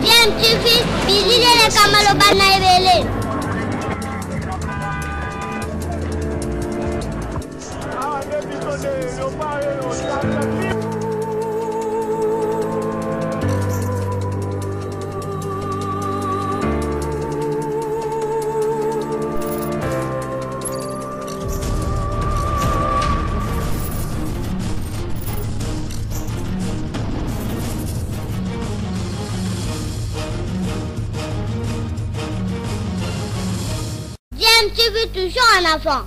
DMTV, bilile kama loba na ebele. DMTV toujours en avant.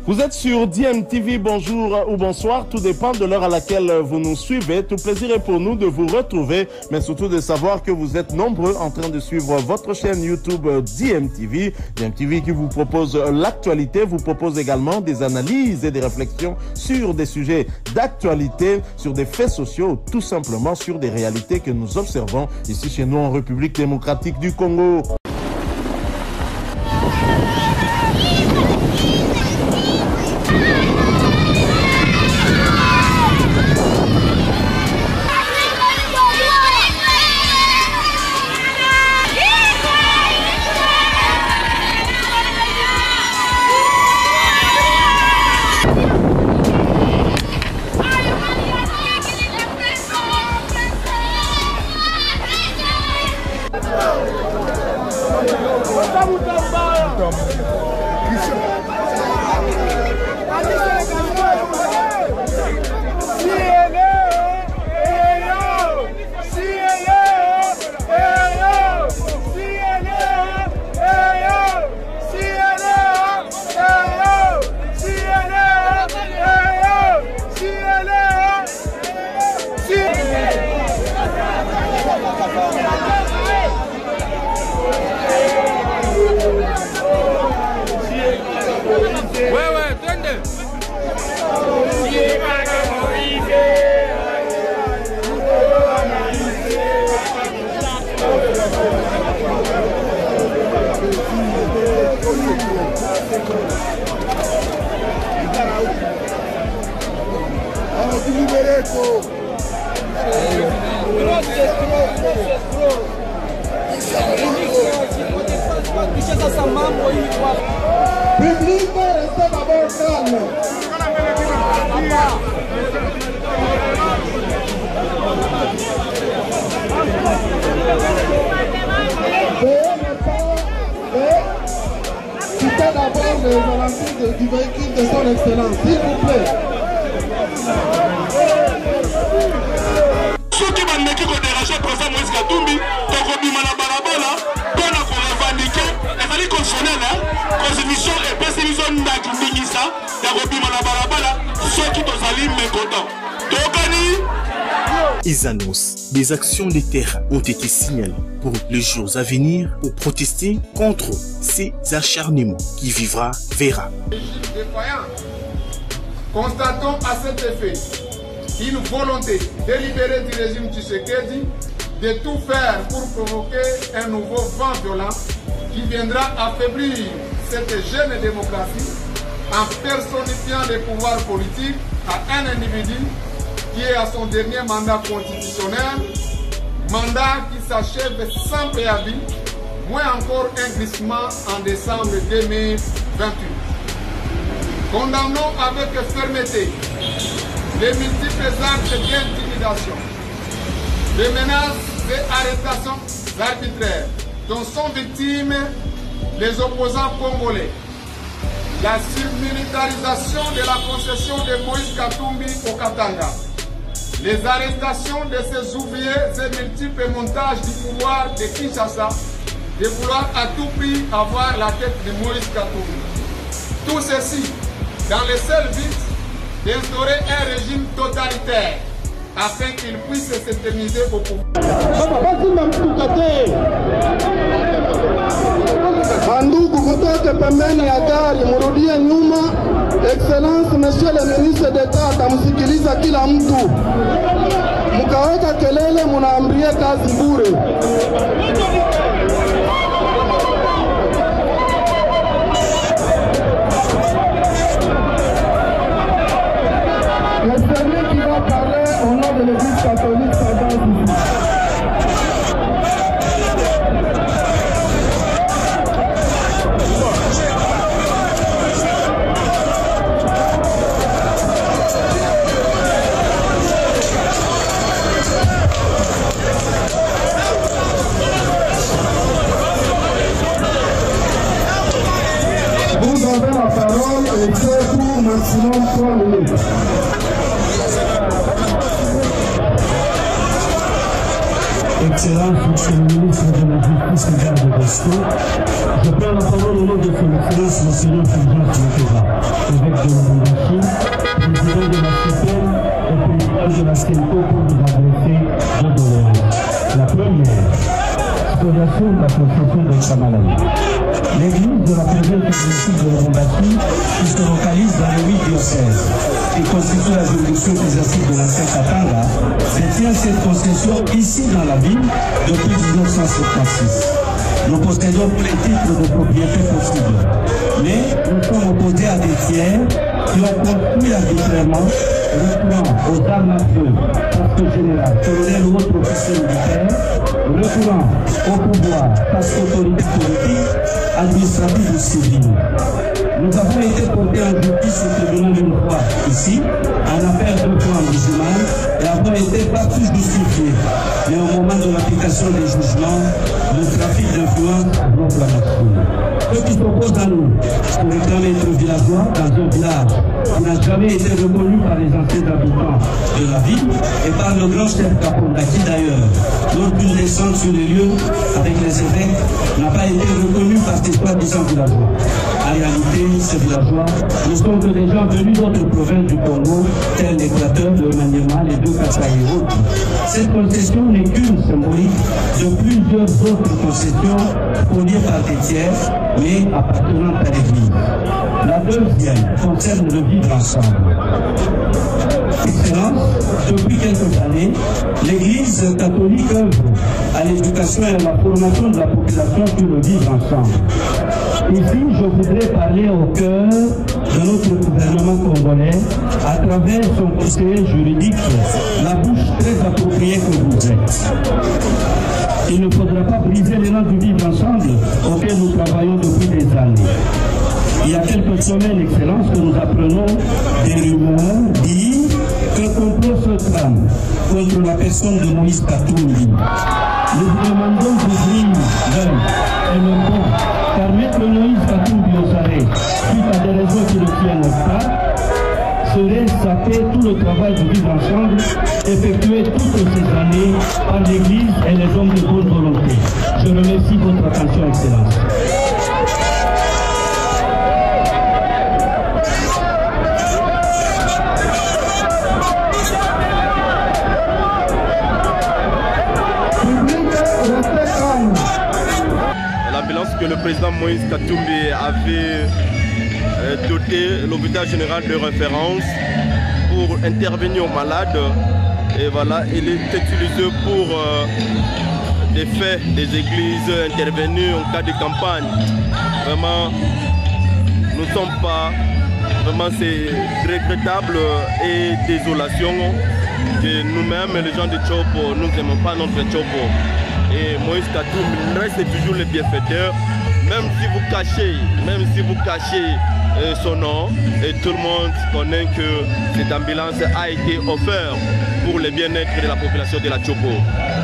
Vous êtes sur DMTV, bonjour ou bonsoir, tout dépend de l'heure à laquelle vous nous suivez. Tout plaisir est pour nous de vous retrouver, mais surtout de savoir que vous êtes nombreux en train de suivre votre chaîne YouTube DMTV. DMTV qui vous propose l'actualité, vous propose également des analyses et des réflexions sur des sujets d'actualité, sur des faits sociaux, tout simplement sur des réalités que nous observons ici chez nous en République démocratique du Congo. Citez d'abord les volontaires du véhicule de son excellence, s'il vous plaît. Ceux qui m'ont dit qu'on dérangeait le président Moïse Katumbi, donc on dit que balabala, on a revendiqué, les constitutionnels, constitution et précision d'Akindingisa, d'Arobi Malabalabala, ceux qui sont allés mécontents. Ils annoncent des actions de terrain ont été signalées pour les jours à venir pour protester contre ces acharnements. Qui vivra verra. Défaillant. Constatons à cet effet une volonté délibérée du régime Tshisekedi de tout faire pour provoquer un nouveau vent violent qui viendra affaiblir cette jeune démocratie en personnifiant les pouvoirs politiques à un individu qui est à son dernier mandat constitutionnel, mandat qui s'achève sans préavis, moins encore un glissement en décembre 2028. Condamnons avec fermeté les multiples actes d'intimidation, les menaces et arrestations arbitraires dont sont victimes les opposants congolais, la surmilitarisation de la concession de Moïse Katumbi au Katanga, les arrestations de ces ouvriers et multiples montages du pouvoir de Kinshasa de vouloir à tout prix avoir la tête de Moïse Katumbi. Tout ceci dans le seul but d'instaurer un régime totalitaire afin qu'il puisse s'éterniser au pouvoir. Bandugu kutoka pembeni ya gari, murudie nyuma. Excellence, Monsieur le Ministre d'État atamsikiliza kila mtu. Mkaweka kelele, munaambia kazi bure. la parole et c'est pour maximum 3 minutes. Excellence, Monsieur le ministre de la Justice et Garde des Sceaux, je prends la parole au nom de son Excellence, Monseigneur Fulgence Mokeba, évêque de Lubumbashi, président de la CPN et président de la CENCO pour vous adresser deux doléances. La première, spoliation de la construction de Chamalani. L'église de la province de Lubumbashi, qui se localise dans les 8 diocèses et constitue la juridiction ecclésiastique de l'ancien Katanga, détient cette concession ici dans la ville depuis 1976. Nous possédons tous les titres de propriété possibles, mais nous sommes opposés à des tiers qui ont construit arbitrairement, recourant aux armes à feu, poste général, colonel ou autre officier militaire, recourant au pouvoir, parce qu'autorité politique, administrative ou civile. Nous avons été portés en justice au tribunal une fois ici, en affaire de fois en musulman, et avons été partout justifiés. Mais au moment de l'application des jugements, le trafic d'influence bloque la nation. Ceux qui s'opposent à nous pour réclamer être villageois dans un village qui n'a jamais été reconnu par les anciens habitants de la ville et par le grand chef Kaponda qui d'ailleurs, lors d'une descente sur les lieux avec les évêques, n'a pas été reconnu par ces soi-disant villageois. En réalité, ces villageois ne sont que des gens venus d'autres provinces du Congo, tels l'Équateur, le Maniema, les deux Kasaï et autres. Cette concession n'est qu'une symbolique de plusieurs autres concessions spoliées par des tiers, mais appartenant à l'Église. La deuxième concerne le vivre ensemble. Excellence, depuis quelques années, l'Église catholique œuvre à l'éducation et à la formation de la population sur le vivre ensemble. Ici, je voudrais parler au cœur de notre gouvernement congolais à travers son conseiller juridique, la bouche très appropriée que vous êtes. Il ne faudra pas briser l'élan du vivre ensemble auquel nous travaillons depuis des années. Il y a quelques semaines, Excellence, que nous apprenons des rumeurs dire qu'un complot se trame contre la personne de Moïse Katumbi. Nous vous demandons d'ouvrir l'œil et le bon, car mettre Moïse Katumbi aux arrêts suite à des raisons qui ne tiennent pas serait saper tout le travail de vivre ensemble effectué toutes ces années par l'Église et les hommes de bonne volonté. Je remercie votre attention, Excellence. L'ambulance que le président Moïse Katumbi avait doté l'hôpital général de référence pour intervenir aux malades. Et voilà, il est utilisé pour des faits des églises intervenues en cas de campagne. Vraiment, nous ne sommes pas, vraiment c'est regrettable et désolation que nous-mêmes, les gens de Tchopo, nous n'aimons pas notre Tchopo. Et Moïse Katumbi reste toujours le bienfaiteur, même si vous cachez son nom, et tout le monde connaît que cette ambulance a été offerte pour le bien-être de la population de la Tchopo.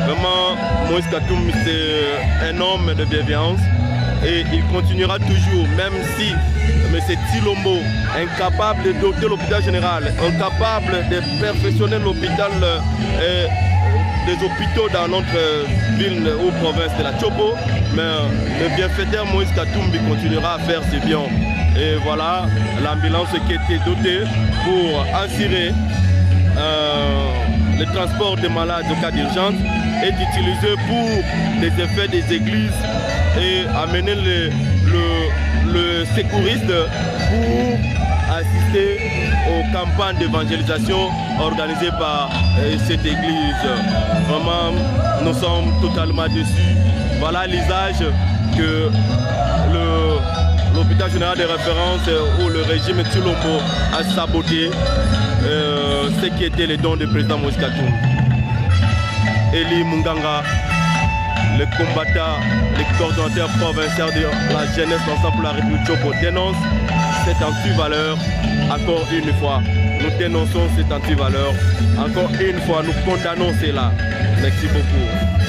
Vraiment, Moïse Katumbi c'est un homme de bienveillance et il continuera toujours, même si M. Tilombo, incapable de doter l'hôpital général, incapable de perfectionner l'hôpital des hôpitaux dans notre ville ou province de la Tchopo, mais le bienfaiteur Moïse Katumbi continuera à faire ses biens. Et voilà, l'ambulance qui a été dotée pour assurer le transport des malades au cas d'urgence est utilisée pour les effets des églises et amener le secouriste pour assister aux campagnes d'évangélisation organisées par cette église. Vraiment, nous sommes totalement déçus. Voilà l'usage que l'hôpital général de référence ou le régime Tilombo a saboté ce qui était les dons du président Moïse Katumbi. Eli Munganga, le combattant, le coordonnateur provincial de la jeunesse ensemble pour la République Tchopo, dénonce cette anti-valeur encore une fois. Nous dénonçons cette anti-valeur encore une fois, nous condamnons cela. Merci beaucoup.